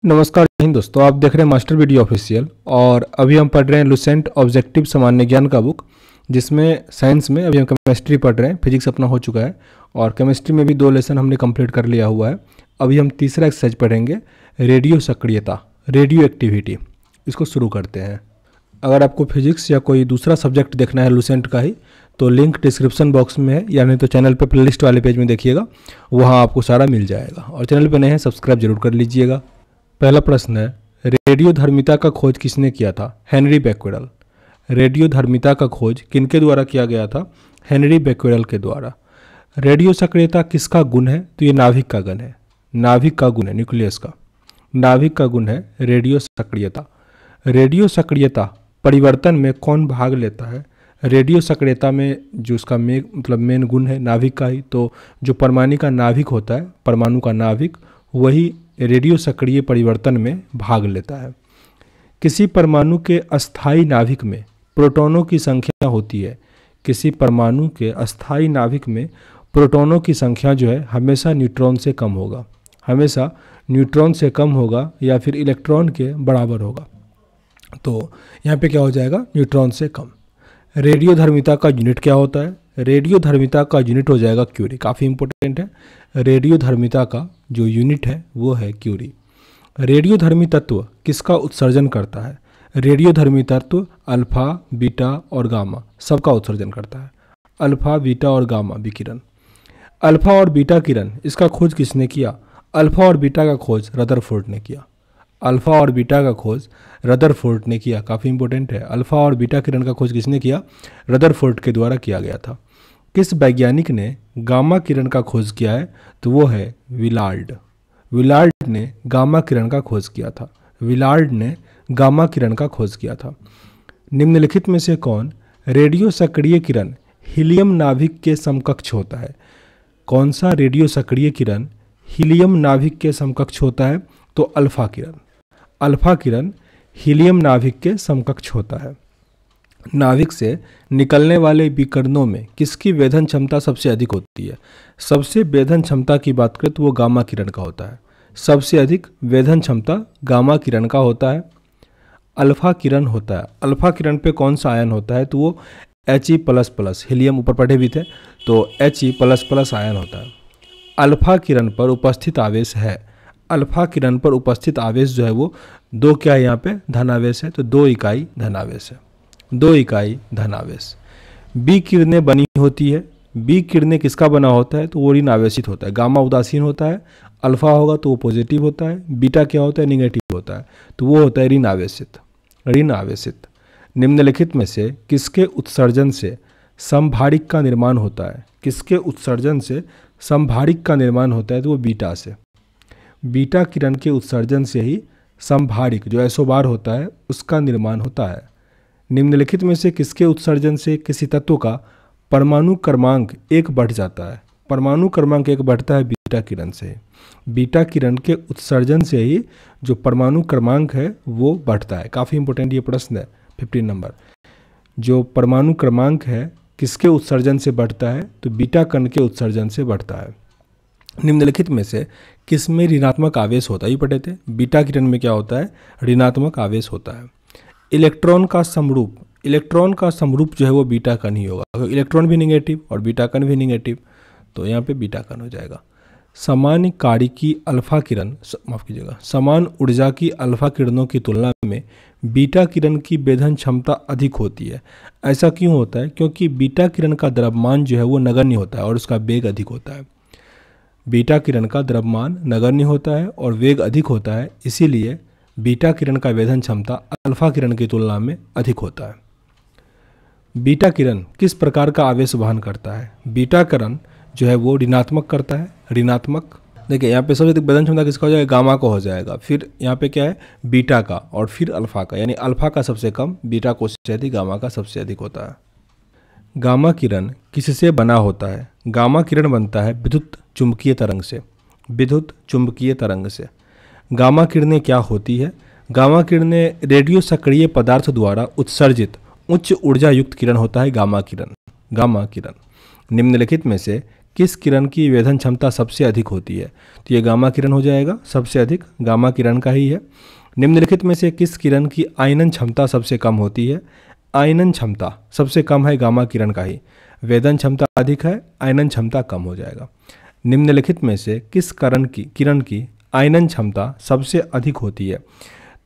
नमस्कार हिंद दोस्तों, आप देख रहे हैं मास्टर वीडियो ऑफिशियल। और अभी हम पढ़ रहे हैं लुसेंट ऑब्जेक्टिव सामान्य ज्ञान का बुक, जिसमें साइंस में अभी हम केमिस्ट्री पढ़ रहे हैं। फिजिक्स अपना हो चुका है और केमिस्ट्री में भी 2 लेसन हमने कंप्लीट कर लिया हुआ है। अभी हम तीसरा एक्सरसाइज पढ़ेंगे, रेडियो सक्रियता, रेडियो एक्टिविटी। इसको शुरू करते हैं। अगर आपको फिजिक्स या कोई दूसरा सब्जेक्ट देखना है लुसेंट का ही, तो लिंक डिस्क्रिप्शन बॉक्स में है, या नहीं तो चैनल पे प्लेलिस्ट वाले पेज में देखिएगा, वहाँ आपको सारा मिल जाएगा। और चैनल पे नए हैं सब्सक्राइब जरूर कर लीजिएगा। पहला प्रश्न है, रेडियोधर्मिता का खोज किसने किया था? हेनरी बैक्वेडल। रेडियोधर्मिता का खोज किनके द्वारा किया गया था? हेनरी बैक्वेडल के द्वारा। रेडियो सक्रियता किसका गुण है? तो ये नाभिक का गुण है। नाभिक का गुण है, न्यूक्लियस का। नाभिक का गुण है रेडियो सक्रियता। रेडियो सक्रियता परिवर्तन में कौन भाग लेता है? रेडियो सक्रियता में जो उसका मेन गुण है नाभिक का ही, तो जो परमाणु का नाभिक होता है, परमाणु का नाभिक, वही रेडियो सक्रिय परिवर्तन में भाग लेता है। किसी परमाणु के अस्थायी नाभिक में प्रोटॉनों की संख्या होती है। किसी परमाणु के अस्थायी नाभिक में प्रोटॉनों की संख्या जो है हमेशा न्यूट्रॉन से कम होगा, हमेशा न्यूट्रॉन से कम होगा या फिर इलेक्ट्रॉन के बराबर होगा। तो यहाँ पे क्या हो जाएगा? न्यूट्रॉन से कम। रेडियोधर्मिता का यूनिट क्या होता है? रेडियोधर्मिता का यूनिट हो जाएगा क्यूरी। काफ़ी इंपॉर्टेंट है। रेडियोधर्मिता का जो यूनिट है वो है क्यूरी। रेडियोधर्मी तत्व किसका उत्सर्जन करता है? रेडियोधर्मी तत्व अल्फा, बीटा और गामा सबका उत्सर्जन करता है। अल्फा, बीटा और गामा विकिरण। अल्फा और बीटा किरण, इसका खोज किसने किया? अल्फा और बीटा का खोज रदरफोर्ड ने किया। अल्फा और बीटा का खोज रदरफोर्ड ने किया। काफ़ी इंपॉर्टेंट है। अल्फा और बीटा किरण का खोज किसने किया? रदरफोर्ड के द्वारा किया गया था। किस वैज्ञानिक ने गामा किरण का खोज किया है? तो वो है विलार्ड। विलार्ड ने गामा किरण का खोज किया था। विलार्ड ने गामा किरण का खोज किया था। निम्नलिखित में से कौन रेडियो सक्रिय किरण हीलियम नाभिक के समकक्ष होता है? कौन सा रेडियो सक्रिय किरण हीलियम नाभिक के समकक्ष होता है? तो अल्फा किरण। अल्फा किरण हीलियम नाभिक के समकक्ष होता है। नाभिक से निकलने वाले विकिरणों में किसकी वेधन क्षमता सबसे अधिक होती है? सबसे वेधन क्षमता की बात करें तो वो गामा किरण का होता है। सबसे अधिक वेधन क्षमता गामा किरण का होता है। अल्फा किरण होता है। अल्फा किरण पे कौन सा आयन होता है? तो वो He++, हीलियम ऊपर पढ़े भी थे, तो He++ आयन होता है। अल्फा किरण पर उपस्थित आवेश है। अल्फा किरण पर उपस्थित आवेश जो है वो 2 क्या है? यहाँ पे धनावेश है, तो 2 इकाई धनावेश है। 2 इकाई धनावेश। बी किरणें बनी होती है। बी किरणें किसका बना होता है? तो वो ऋण आवेशित होता है। गामा उदासीन होता है, अल्फा होगा तो वो पॉजिटिव होता है, बीटा क्या होता है? निगेटिव होता है, तो वो होता है ऋण आवेशित। ऋण आवेशित। निम्नलिखित में से किसके उत्सर्जन से समभारिक का निर्माण होता है? किसके उत्सर्जन से समभारिक का निर्माण होता है? तो वो बीटा से। बीटा किरण के उत्सर्जन से ही समभारिक जो एसोबार होता है उसका निर्माण होता है। निम्नलिखित में से किसके उत्सर्जन से किसी तत्व का परमाणु क्रमांक 1 बढ़ जाता है? परमाणु क्रमांक 1 बढ़ता है बीटा किरण से। बीटा किरण के उत्सर्जन से ही जो परमाणु क्रमांक है वो बढ़ता है। काफ़ी इंपॉर्टेंट ये प्रश्न है, 15 नंबर। जो परमाणु क्रमांक है किसके उत्सर्जन से बढ़ता है? तो बीटा कण के उत्सर्जन से बढ़ता है। निम्नलिखित में से किस में ऋणात्मक आवेश होता है? ये पढ़े थे। बीटा किरण में क्या होता है? ऋणात्मक आवेश होता है। इलेक्ट्रॉन का समरूप, इलेक्ट्रॉन का समरूप जो है वो बीटा कण ही होगा। इलेक्ट्रॉन भी निगेटिव और बीटा कण भी निगेटिव, तो यहाँ पे बीटा कण हो जाएगा। समान कार्य की अल्फा किरण, माफ कीजिएगा, समान ऊर्जा की अल्फा किरणों की तुलना में बीटा किरण की वेधन क्षमता अधिक होती है। ऐसा क्यों होता है? क्योंकि बीटा किरण का द्रव्यमान जो है वो नगण्य होता है और उसका वेग अधिक होता है। बीटा किरण का द्रव्यमान नगण्य होता है और वेग अधिक होता है, इसीलिए बीटा किरण का वेधन क्षमता अल्फा किरण की तुलना में अधिक होता है। बीटा किरण किस प्रकार का आवेश वहन करता है? बीटा किरण जो है वो ऋणात्मक करता है। ऋणात्मक। देखिए यहाँ पे सबसे अधिक वेधन क्षमता किसका हो जाएगा? गामा का हो जाएगा। फिर यहाँ पे क्या है? बीटा का, और फिर अल्फा का। यानी अल्फा का सबसे कम, बीटा को सबसे अधिक, गामा का सबसे अधिक होता है। गामा किरण किससे बना होता है? गामा किरण बनता है विद्युत चुंबकीय तरंग से। विद्युत चुंबकीय तरंग से। गामा किरणें क्या होती है? गामा किरणें रेडियो सक्रिय पदार्थ द्वारा उत्सर्जित उच्च ऊर्जा युक्त किरण होता है गामा किरण। गामा किरण। निम्नलिखित में से किस किरण की वेधन क्षमता सबसे अधिक होती है? तो ये गामा किरण हो जाएगा, सबसे अधिक गामा किरण का ही है। निम्नलिखित में से किस किरण की आयनन क्षमता सबसे कम होती है? आयनन क्षमता सबसे कम है गामा किरण का ही, वेधन क्षमता अधिक है, आयनन क्षमता कम हो जाएगा। निम्नलिखित में से किस किरण की आयनन क्षमता सबसे अधिक होती है?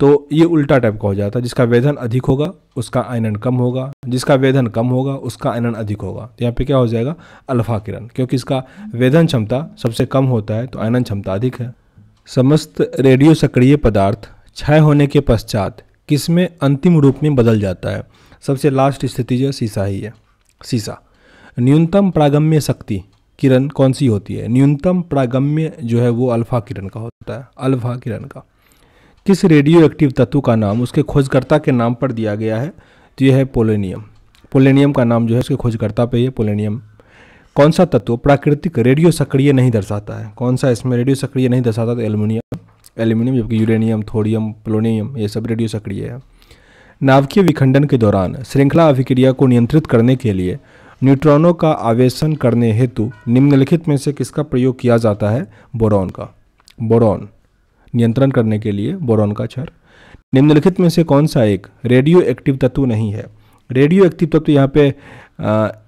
तो ये उल्टा टाइप का हो जाता है, जिसका वेधन अधिक होगा उसका आयनन कम होगा, जिसका वेधन कम होगा उसका आयनन अधिक होगा। तो यहाँ पे क्या हो जाएगा? अल्फा किरण, क्योंकि इसका वेधन क्षमता सबसे कम होता है तो आयनन क्षमता अधिक है। समस्त रेडियो सक्रिय पदार्थ क्षय होने के पश्चात किसमें अंतिम रूप में बदल जाता है? सबसे लास्ट स्थिति जो सीसा ही है, सीसा। न्यूनतम प्रागम्य शक्ति किरण कौन सी होती है? न्यूनतम प्रागम्य जो है वो अल्फा किरण का होता है, अल्फा किरण का। किस रेडियो एक्टिव तत्व का नाम उसके खोजकर्ता के नाम पर दिया गया है? तो यह है पोलोनियम। पोलोनियम का नाम जो है उसके खोजकर्ता पे ही है, पोलोनियम। कौन सा तत्व प्राकृतिक रेडियो सक्रिय नहीं दर्शाता है? कौन सा इसमें रेडियो सक्रिय नहीं दर्शाता? तो एल्युमिनियम। एल्युमिनियम, जबकि यूरेनियम, थोरियम, पोलोनियम ये सब रेडियो सक्रिय है। नाभिकीय विखंडन के दौरान श्रृंखला अभिक्रिया को नियंत्रित करने के लिए न्यूट्रॉनों का आवेशन करने हेतु निम्नलिखित में से किसका प्रयोग किया जाता है? बोरॉन का। बोरॉन नियंत्रण करने के लिए बोरॉन का क्षार। निम्नलिखित में से कौन सा एक रेडियो एक्टिव तत्व नहीं है? रेडियो एक्टिव तत्व यहाँ पे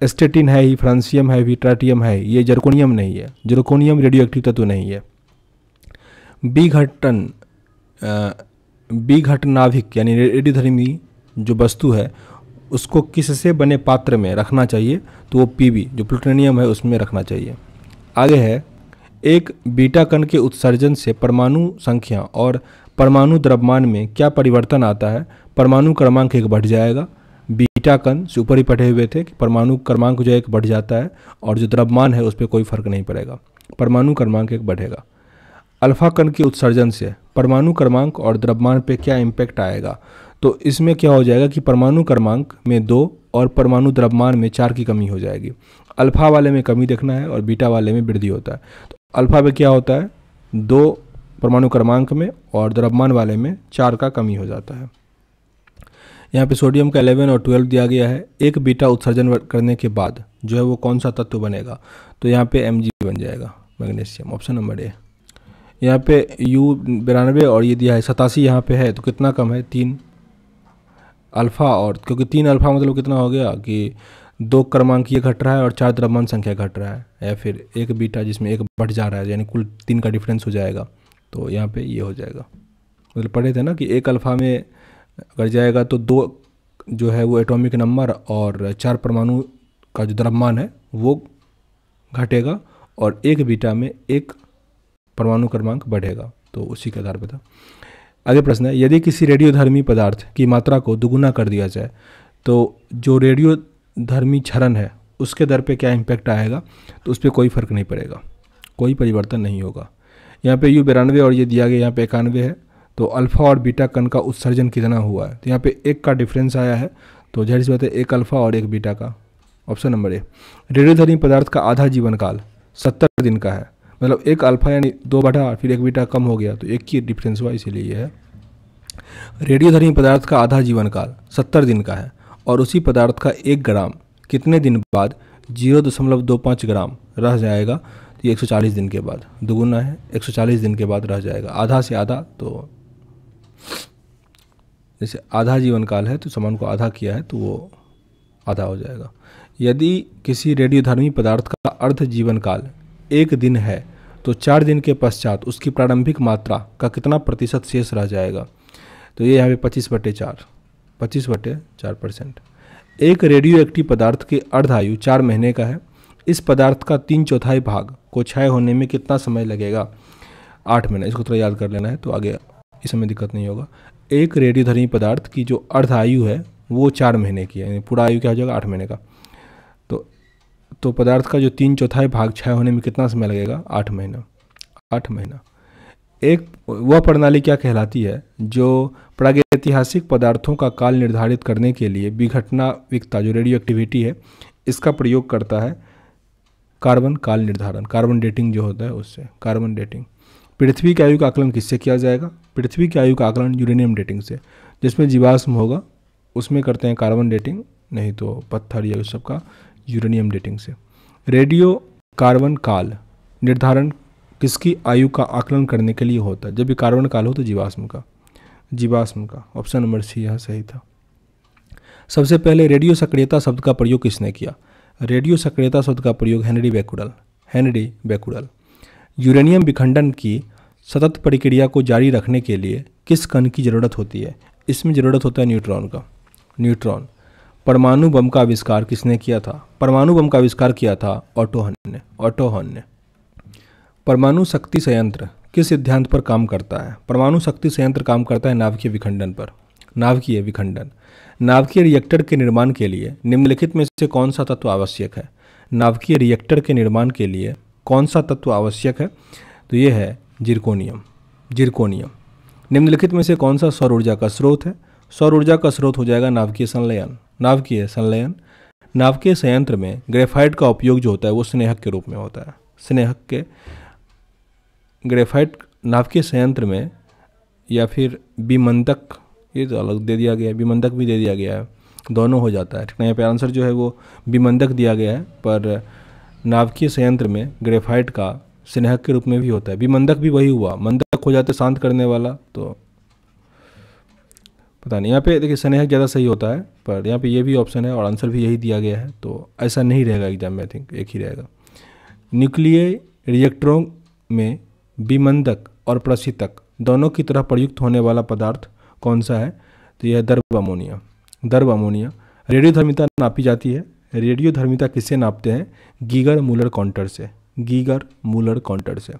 एस्टेटिन है ही, फ्रांसियम है ही, ट्राटियम है, ये जर्कोनियम नहीं है। जर्कोनियम रेडियो एक्टिव तत्व नहीं है। विघटनाभिक यानी रेडियोधर्मी जो वस्तु है उसको किससे बने पात्र में रखना चाहिए? तो वो पीबी जो प्लूटोनियम है उसमें रखना चाहिए। आगे है, एक बीटा कण के उत्सर्जन से परमाणु संख्या और परमाणु द्रव्यमान में क्या परिवर्तन आता है? परमाणु क्रमांक 1 बढ़ जाएगा। बीटा कण से ऊपर ही पढ़े हुए थे कि परमाणु क्रमांक जो 1 बढ़ जाता है और जो द्रव्यमान है उस पर कोई फर्क नहीं पड़ेगा, परमाणु क्रमांक 1 बढ़ेगा। अल्फा कण के उत्सर्जन से परमाणु क्रमांक और द्रव्यमान पे क्या इम्पैक्ट आएगा? तो इसमें क्या हो जाएगा कि परमाणु क्रमांक में 2 और परमाणु द्रव्यमान में 4 की कमी हो जाएगी। अल्फा वाले में कमी देखना है और बीटा वाले में वृद्धि होता है। तो अल्फा में क्या होता है? 2 परमाणु क्रमांक में और द्रव्यमान वाले में 4 का कमी हो जाता है। यहाँ पे सोडियम का 11 और 12 दिया गया है। एक बीटा उत्सर्जन करने के बाद जो है वो कौन सा तत्व बनेगा? तो यहाँ पे Mg बन जाएगा, मैग्नीशियम, ऑप्शन नंबर ए। यहाँ पे U92 और ये दिया है 87 यहाँ पे है, तो कितना कम है? 3 अल्फा, और क्योंकि 3 अल्फा मतलब कितना हो गया कि 2 क्रमांक ये घट रहा है और 4 द्रव्यमान संख्या घट रहा है, या फिर एक बीटा जिसमें 1 बढ़ जा रहा है, यानी कुल 3 का डिफरेंस हो जाएगा। तो यहाँ पे ये हो जाएगा, मतलब पढ़े थे ना कि 1 अल्फा में अगर जाएगा तो 2 जो है वो एटॉमिक नंबर और 4 परमाणु का जो द्रव्यमान है वो घटेगा, और 1 बीटा में 1 परमाणु क्रमांक बढ़ेगा। तो उसी के आधार पर था। आगे प्रश्न है, यदि किसी रेडियोधर्मी पदार्थ की मात्रा को दुगुना कर दिया जाए तो जो रेडियोधर्मी क्षरण है उसके दर पे क्या इम्पैक्ट आएगा? तो उस पर कोई फर्क नहीं पड़ेगा, कोई परिवर्तन नहीं होगा। यहाँ पे U92 और ये दिया गया यहाँ पे 91 है। तो अल्फा और बीटा कण का उत्सर्जन कितना हुआ है? तो यहाँ पे 1 का डिफरेंस आया है, तो जाहिर सी बात है 1 अल्फा और 1 बीटा का, ऑप्शन नंबर ए। रेडियोधर्मी पदार्थ का आधा जीवन काल 70 दिन का है, मतलब 1 अल्फा यानी 2 बढ़ा फिर 1 बीटा कम हो गया, तो 1 की डिफरेंस हुआ, इसीलिए ये है। रेडियोधर्मी पदार्थ का आधा जीवन काल 70 दिन का है, और उसी पदार्थ का 1 ग्राम कितने दिन बाद 0.25 ग्राम रह जाएगा? तो ये 140 दिन के बाद, दुगुना है, 140 दिन के बाद रह जाएगा। आधा से आधा, तो जैसे आधा जीवन काल है तो सामान को आधा किया है तो वो आधा हो जाएगा। यदि किसी रेडियोधर्मी पदार्थ का अर्ध जीवन काल 1 दिन है तो 4 दिन के पश्चात उसकी प्रारंभिक मात्रा का कितना प्रतिशत शेष रह जाएगा? तो ये यहाँ पे 25/4, 25/4%। एक रेडियो एक्टिव पदार्थ की अर्धायु 4 महीने का है। इस पदार्थ का 3/4 भाग को क्षय होने में कितना समय लगेगा? 8 महीने। इसको थोड़ा याद कर लेना है तो आगे इस समय दिक्कत नहीं होगा। एक रेडियोधर्मी पदार्थ की जो अर्धायु है वो 4 महीने की है, यानी पूरा आयु क्या हो जाएगा? 8 महीने का। तो पदार्थ का जो 3/4 भाग क्षय होने में कितना समय लगेगा? 8 महीना। 8 महीना। एक वह प्रणाली क्या कहलाती है जो प्रागैतिहासिक पदार्थों का काल निर्धारित करने के लिए विघटनाविकता जो रेडियो एक्टिविटी है इसका प्रयोग करता है? कार्बन काल निर्धारण, कार्बन डेटिंग जो होता है उससे, कार्बन डेटिंग। पृथ्वी की आयु का आकलन किससे किया जाएगा? पृथ्वी की आयु का आकलन यूरेनियम डेटिंग से। जिसमें जीवाश्म होगा उसमें करते हैं कार्बन डेटिंग, नहीं तो पत्थर या उस सब का यूरेनियम डेटिंग से। रेडियो कार्बन काल निर्धारण किसकी आयु का आकलन करने के लिए होता है? जब भी कार्बन काल हो तो जीवाश्म का ऑप्शन नंबर सी यहाँ सही था। सबसे पहले रेडियो सक्रियता शब्द का प्रयोग किसने किया? रेडियो सक्रियता शब्द का प्रयोग हेनरी बैकुडल। यूरेनियम विखंडन की सतत प्रक्रिया को जारी रखने के लिए किस कण की जरूरत होती है? इसमें जरूरत होता है न्यूट्रॉन। परमाणु बम का आविष्कार किसने किया था? परमाणु बम का आविष्कार किया था ऑटो हॉर्न ने। परमाणु शक्ति संयंत्र किस सिद्धांत पर काम करता है? परमाणु शक्ति संयंत्र काम करता है नाभिकीय विखंडन। नाभिकीय रिएक्टर के निर्माण के लिए निम्नलिखित में से कौन सा तत्व आवश्यक है? नाभिकीय रिएक्टर के निर्माण के लिए कौन सा तत्व आवश्यक है? तो ये है जिरकोनियम। निम्नलिखित में से कौन सा सौर ऊर्जा का स्रोत है? सौर ऊर्जा का स्रोत हो जाएगा नाभिकीय संलयन। नाभिकीय संयंत्र में ग्रेफाइट का उपयोग जो होता है वो स्नेहक के रूप में होता है। ग्रेफाइट नाभिकीय संयंत्र में, या फिर विमंदक, ये तो अलग दे दिया गया है, विमंदक भी दे दिया गया है, दोनों हो जाता है। ठीक है, यहाँ पे आंसर जो है वो विमंदक दिया गया है, पर नाभिकीय संयंत्र में ग्रेफाइट का स्नेहक के रूप में भी होता है। विमंदक भी वही हुआ, मंदक हो जाते शांत करने वाला, तो पता नहीं। यहाँ पे देखिए स्नेहक ज़्यादा सही होता है, पर यहाँ पे ये भी ऑप्शन है और आंसर भी यही दिया गया है, तो ऐसा नहीं रहेगा एग्जाम में, आई थिंक एक ही रहेगा। न्यूक्लियर रिएक्टरों में विमंदक और प्रशीतक दोनों की तरह प्रयुक्त होने वाला पदार्थ कौन सा है? तो यह है द्रव अमोनिया। रेडियोधर्मिता नापी जाती है। रेडियोधर्मिता किससे नापते हैं? गीगर मूलर काउंटर से।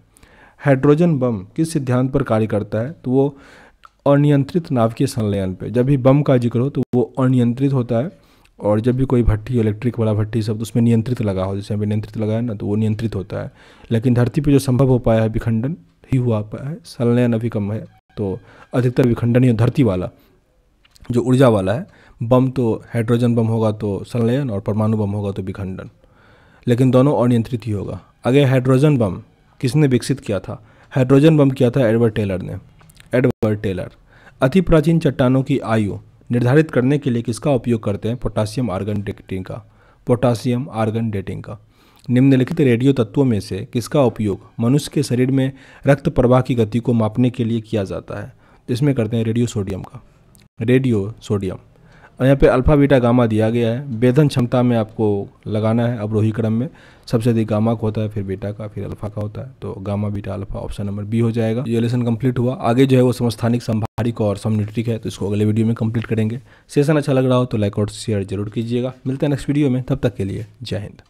हाइड्रोजन बम किस सिद्धांत पर कार्य करता है? तो वो अनियंत्रित नाभिकीय संलयन पे। जब भी बम का जिक्र हो तो वो अनियंत्रित होता है, और जब भी कोई भट्टी, इलेक्ट्रिक वाला भट्टी सब, उसमें नियंत्रित लगा हो, जैसे अभी नियंत्रित लगा है ना, तो वो नियंत्रित होता है। लेकिन धरती पे जो संभव हो पाया है विखंडन ही हुआ पाया है, संलयन अभी कम है, तो अधिकतर विखंडन ही धरती वाला जो ऊर्जा वाला है। बम तो हाइड्रोजन बम होगा तो संलयन, और परमाणु बम होगा तो विखंडन, लेकिन दोनों अनियंत्रित ही होगा। आगे हाइड्रोजन बम किसने विकसित किया था? हाइड्रोजन बम किया था एडवर्ड टेलर। अति प्राचीन चट्टानों की आयु निर्धारित करने के लिए किसका उपयोग करते हैं? पोटासियम आर्गन डेटिंग का। निम्नलिखित रेडियो तत्वों में से किसका उपयोग मनुष्य के शरीर में रक्त प्रवाह की गति को मापने के लिए किया जाता है? इसमें करते हैं रेडियो सोडियम। और यहाँ पे अल्फा बीटा गामा दिया गया है। वेधन क्षमता में आपको लगाना है अवरोही क्रम में, सबसे अधिक गामा का होता है, फिर बीटा का, फिर अल्फा का होता है, तो gamma beta alpha option number B हो जाएगा। ये लेसन कंप्लीट हुआ। आगे जो है वो समस्थानिक, संभारिक और समन्यूट्रिक है, तो इसको अगले वीडियो में कंप्लीट करेंगे। सेशन अच्छा लग रहा हो तो लाइक और शेयर जरूर कीजिएगा। मिलते हैं नेक्स्ट वीडियो में, तब तक के लिए जय हिंद।